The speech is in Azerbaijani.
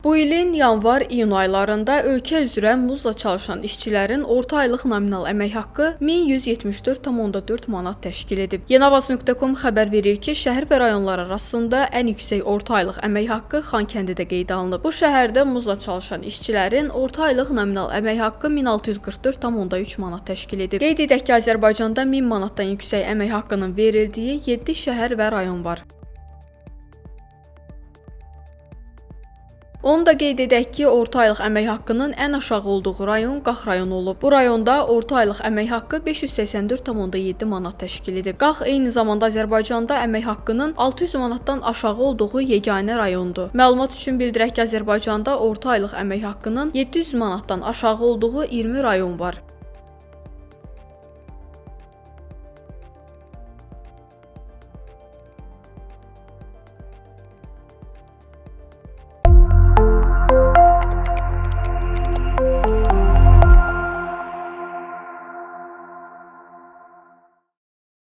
Bu ilin yanvar-iyun aylarında ölkə üzrə muzla çalışan işçilərin orta aylıq nominal əmək haqqı 1174,4 manat təşkil edib. Yenavaz.com xəbər verir ki, şəhər və rayonlar arasında ən yüksək orta aylıq əmək haqqı Xankəndidə qeydə alınıb. Bu şəhərdə muzla çalışan işçilərin orta aylıq nominal əmək haqqı 1644,3 manat təşkil edib. Qeyd edək ki, Azərbaycanda 1000 manatdan yüksək əmək haqqının verildiyi 7 şəhər və rayon var. Onu da qeyd edək ki, orta aylıq əmək haqqının ən aşağı olduğu rayon Qax rayonu olub. Bu rayonda orta aylıq əmək haqqı 584,7 manat təşkil edib. Qax eyni zamanda Azərbaycanda əmək haqqının 600 manatdan aşağı olduğu yeganə rayondur. Məlumat üçün bildirək ki, Azərbaycanda orta aylıq əmək haqqının 700 manatdan aşağı olduğu 20 rayon var.